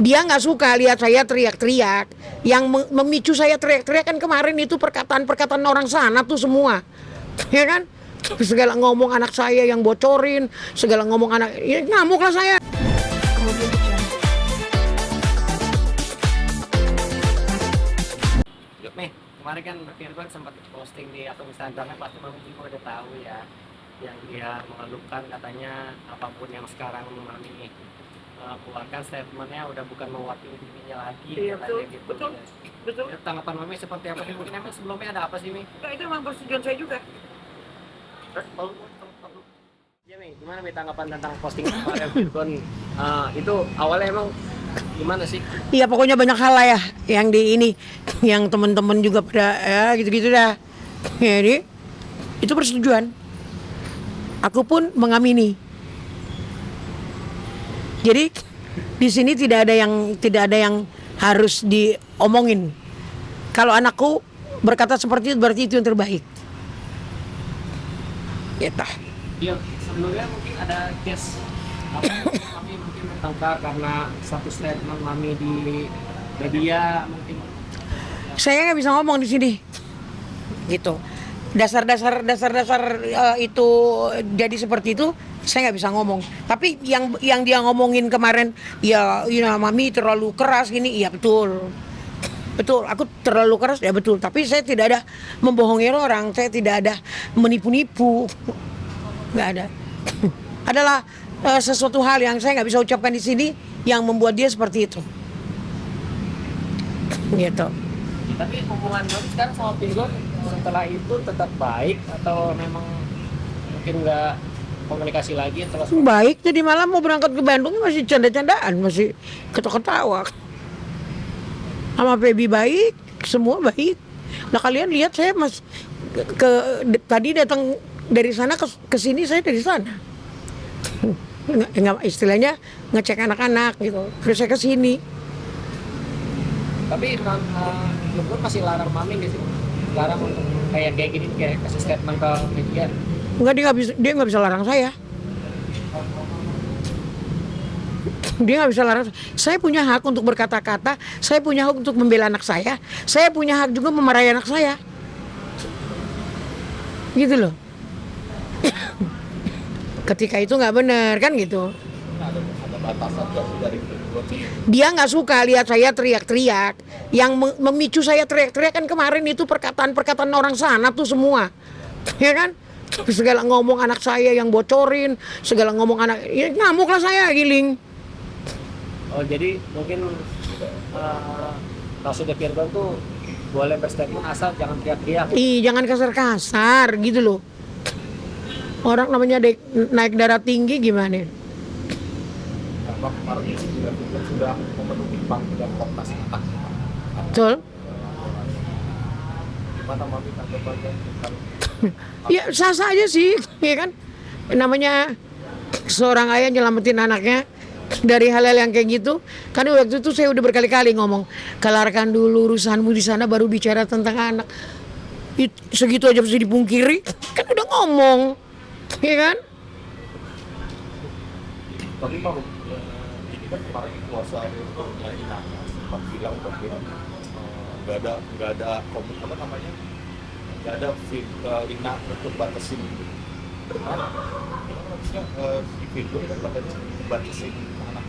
Dia nggak suka lihat saya teriak-teriak. Yang memicu saya teriak-teriak kan kemarin itu perkataan-perkataan orang sana tuh semua, ya kan? Segala ngomong anak saya yang bocorin, segala ngomong anak, ya ngamuk lah saya. Nih, kemarin kan Virgon sempat posting di akun Instagramnya, pasti Mami juga udah tahu ya, yang dia mengeluhkan katanya apapun yang sekarang Mami keluarkan statementnya udah bukan mewakili dirinya lagi. Iya betul, gitu. betul, betul. Ya, tanggapan Mami seperti apa sih? Mungkin emang sebelumnya ada apa sih, Mi? Nah, itu emang persetujuan saya juga. Ya, Mi, gimana Mi tanggapan tentang posting kemarin Virgon? Itu awalnya emang gimana sih? Iya pokoknya banyak hal lah ya yang di ini, yang teman-teman juga pada ya gitu-gitu dah. Jadi itu persetujuan. Aku pun mengamini. Jadi di sini tidak ada yang harus diomongin. Kalau anakku berkata seperti itu berarti itu yang terbaik. Gitu. Iya, sebelumnya mungkin ada case apa Mami mungkin bertengkar karena satu statement Mami di media mungkin. Saya nggak bisa ngomong di sini. Gitu. Dasar itu jadi seperti itu saya nggak bisa ngomong. Tapi yang dia ngomongin kemarin ya Mami terlalu keras gini, iya betul aku terlalu keras ya betul, tapi saya tidak ada membohongi orang, saya tidak ada menipu-nipu, nggak ada. Adalah sesuatu hal yang saya nggak bisa ucapkan di sini yang membuat dia seperti itu gitu. Tapi hubungan Mami sekarang sama Virgon setelah itu tetap baik atau memang mungkin nggak komunikasi lagi terus? Baik, jadi malam mau berangkat ke Bandung masih canda-candaan, masih ketawa-ketawa. Sama Feby baik, semua baik. Nah kalian lihat saya tadi datang dari sana ke sini, saya dari sana. Nggak istilahnya ngecek anak-anak gitu. Terus saya ke sini. Tapi Virgon masih larang Mami nggak sih? Larang untuk kayak gini kayak kasih statement ke media? Enggak, dia nggak bisa larang saya. Dia nggak bisa larang. Saya punya hak untuk berkata-kata, saya punya hak untuk membela anak saya punya hak juga memarahi anak saya. Gitu loh. Ketika itu nggak benar kan gitu. Ada batasan dari Virgon. Dia nggak suka lihat saya teriak-teriak. Yang memicu saya teriak-teriak kan kemarin itu perkataan-perkataan orang sana tuh semua, ya kan? Segala ngomong anak saya yang bocorin, segala ngomong anak, ya ngamuk lah saya giling. Oh jadi mungkin maksudnya Virgon tuh boleh berstatement asal jangan teriak-teriak. Jangan kasar-kasar gitu loh. Orang namanya naik darah tinggi gimana? Karena kemarin itu Virgon sudah memenuhi panggilan Komnas Anak. Betul? Gimana Mami tanggapannya? Ya sah-sah aja sih, ya kan? Namanya seorang ayah nyelamatin anaknya dari hal-hal yang kayak gitu. Karena waktu itu saya udah berkali-kali ngomong, kelarkan dulu urusanmu di sana baru bicara tentang anak. Segitu aja bisa dipungkiri, kan udah ngomong, ya kan? Tapi Pak, ini kan kemarin kuasa hukumnya Inaka sempat bilang bahwa nggak ada apa namanya, nggak ada Ina untuk batasin. Gimana harusnya di Virgon kan katanya batasin anak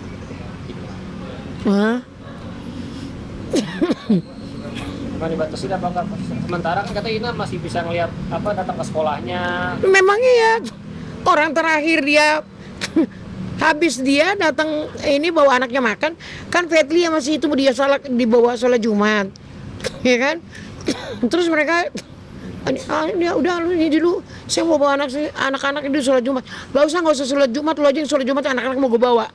Ina. Hah? Bukan dibatasi apa enggak? Sementara kan kata Ina masih bisa ngelihat apa datang ke sekolahnya. Memang iya, orang terakhir dia habis dia datang ini bawa anaknya makan, kan Fetli yang masih itu dia dibawa sholat Jumat, ya kan? Terus mereka ya udah lu ini dulu, saya mau bawa anak-anak itu sholat Jumat. Nggak usah sholat Jumat, lu aja yang sholat Jumat, anak-anak mau gue bawa.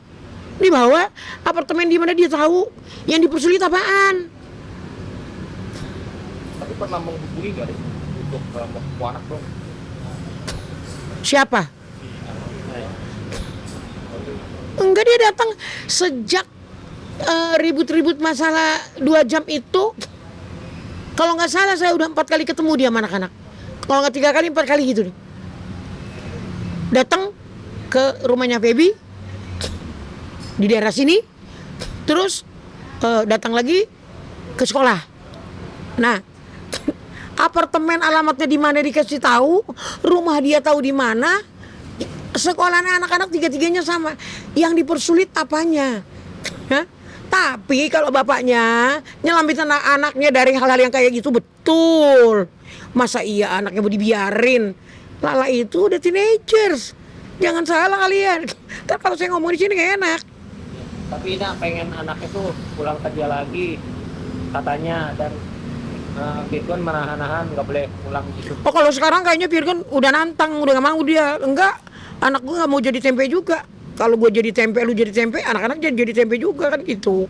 Dibawa apartemen di mana dia tahu, yang dipersulit apaan? Tapi pernah menghubungi nggak deh untuk mau anak dong? Siapa? Enggak, dia datang sejak ribut-ribut masalah 2 jam itu. Kalau nggak salah saya udah 4 kali ketemu dia sama anak-anak. Kalau nggak 3 kali 4 kali gitu nih. Datang ke rumahnya Feby di daerah sini, Terus datang lagi ke sekolah. Nah, apartemen alamatnya di mana dikasih tahu, rumah dia tahu di mana, sekolahnya anak-anak tiga-tiganya sama. Yang dipersulit apanya? Hah? Tapi kalau bapaknya nyelamatin anak-anaknya dari hal-hal yang kayak gitu, betul. Masa iya anaknya mau dibiarin? Lala itu udah teenagers. Jangan salah kalian. Ntar kalau saya ngomong di sini gak enak. Tapi Ina pengen anaknya tuh pulang kerja lagi katanya, dan Virgon menahan-nahan nggak boleh pulang gitu. Oh kalau sekarang kayaknya Virgon udah nantang, udah gak mau dia. Enggak, anak gue gak mau jadi tempe juga. Kalau gue jadi tempe, lu jadi tempe, anak-anak jadi tempe juga kan gitu.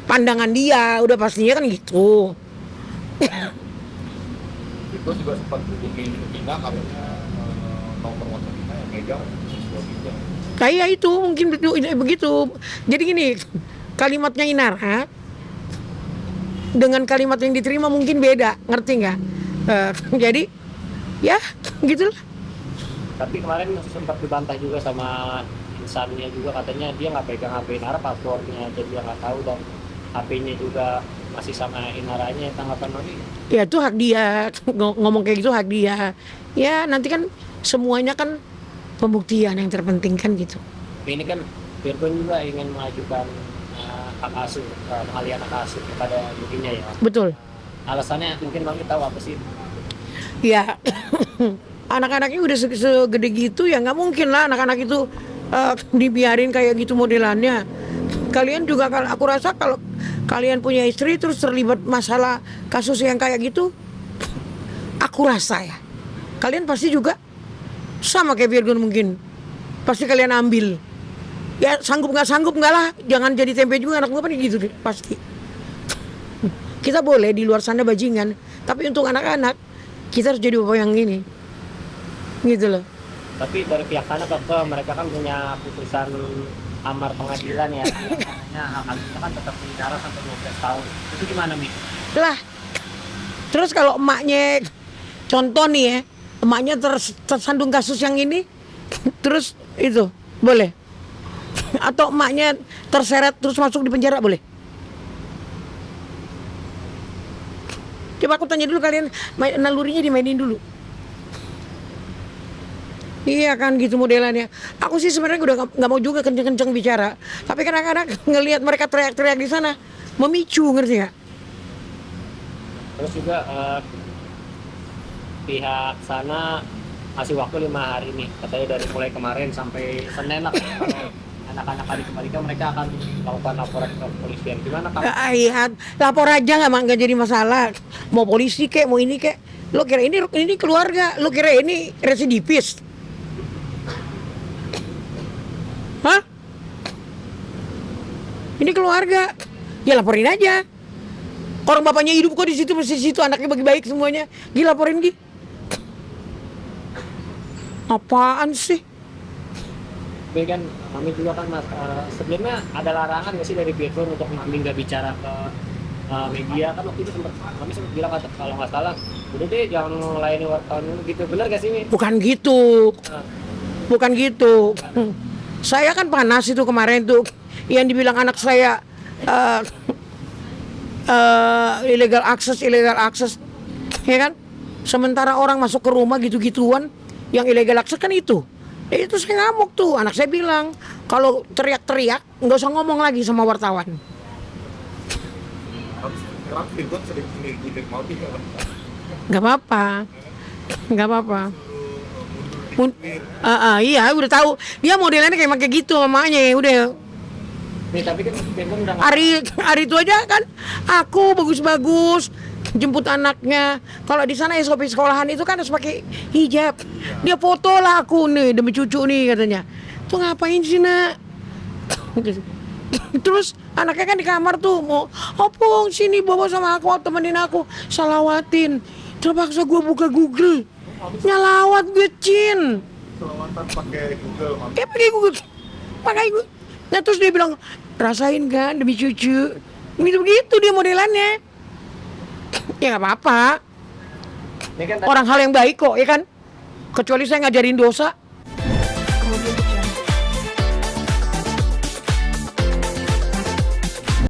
Pandangan dia udah pastinya kan gitu. Itu juga sempat hubungi Ina, katanya nomor WhatsApp Ina yang megang suaminya. Kayak itu mungkin begitu. Jadi gini, kalimatnya Inara dengan kalimat yang diterima mungkin beda, ngerti nggak? Jadi ya gitulah. Tapi kemarin sempat dibantah juga sama insannya juga, katanya dia nggak pegang HP Inara, passwordnya jadi dia nggak tahu, dan HP-nya juga masih sama Inaranya. Tanggapan Noni? Ya itu hak dia, ngomong kayak gitu hak dia. Ya nanti kan semuanya kan pembuktian yang terpenting kan gitu. Ini kan Virgon juga ingin mengajukan hak asuh, pengalihan hak asuh kepada ibunya ya. Betul. Alasannya mungkin Bang tahu apa sih? Ya anak-anaknya udah segede gitu ya nggak mungkin lah anak-anak itu dibiarin kayak gitu modelannya. Kalian juga kalau aku rasa kalau kalian punya istri terus terlibat masalah kasus yang kayak gitu, aku rasa ya kalian pasti juga sama kayak Virgon mungkin. Pasti kalian ambil. Ya sanggup nggak lah, jangan jadi tempe juga anak gue kan gitu deh, pasti. Kita boleh di luar sana bajingan, tapi untuk anak-anak kita harus jadi bapak yang ini, gitu loh. Tapi dari pihak sana mereka kan punya putusan amar pengadilan ya, katanya hak asuhnya kan tetap penjara sampai 12 tahun. Itu gimana Mi? Lah, terus kalau emaknya, contoh nih ya, emaknya tersandung kasus yang ini, terus itu boleh? Atau emaknya terseret terus masuk di penjara boleh? Coba aku tanya dulu kalian, nalurinya dimainin dulu. Iya kan gitu modelannya. Aku sih sebenarnya udah nggak mau juga kenceng-kenceng bicara. Tapi kadang-kadang ngelihat mereka teriak-teriak di sana memicu, ngerti nggak? Terus juga pihak sana masih waktu 5 hari nih, katanya dari mulai kemarin sampai Senin lah. Kalau anak-anak adik-adik mereka akan melakukan laporan ke kepolisian. Gimana Kak? Iya, lapor aja nggak jadi masalah. Mau polisi kek, mau ini kek. Lo kira ini keluarga? Lo kira ini residivis? Hah? Ini keluarga. Ya laporin aja. Orang bapaknya hidup kok di situ, masih di situ, anaknya baik-baik semuanya. Gila laporin Gi. Apaan sih? Tapi kan kami juga kan sebelumnya ada larangan nggak sih dari Virgon untuk kami nggak bicara ke media, kan waktu itu kami sempat bilang kalau nggak salah udah deh jangan melayani wartawan dulu gitu, benar gak sih Mi? Bukan gitu. Bukan gitu. Saya kan panas itu kemarin tuh yang dibilang anak saya illegal access, ya kan? Sementara orang masuk ke rumah gitu-gituan, yang illegal access kan itu. Ya itu saya ngamuk tuh, anak saya bilang kalau teriak-teriak nggak usah ngomong lagi sama wartawan. Sekarang Virgon sering gilir mau tinggal. Nggak apa-apa. Iya udah tahu dia modelannya kayak gitu mamanya udah. Nih tapi kan Virgon udah Hari itu aja kan aku bagus-bagus jemput anaknya. Kalau di sana SOP sekolahan itu kan harus pakai hijab. Dia foto lah aku nih demi cucu nih katanya. Tuh ngapain sih nak? Terus anaknya kan di kamar tuh mau opung sini bawa sama aku temenin aku salawatin. Terpaksa gue buka Google nyalawat gue Cin. Selawatan pakai Google. Pakai Google. Nah terus dia bilang rasain kan demi cucu. Begitu dia modelannya. Ya nggak apa-apa. Ini kan Orang hal yang baik kok, ya kan? Kecuali saya ngajarin dosa.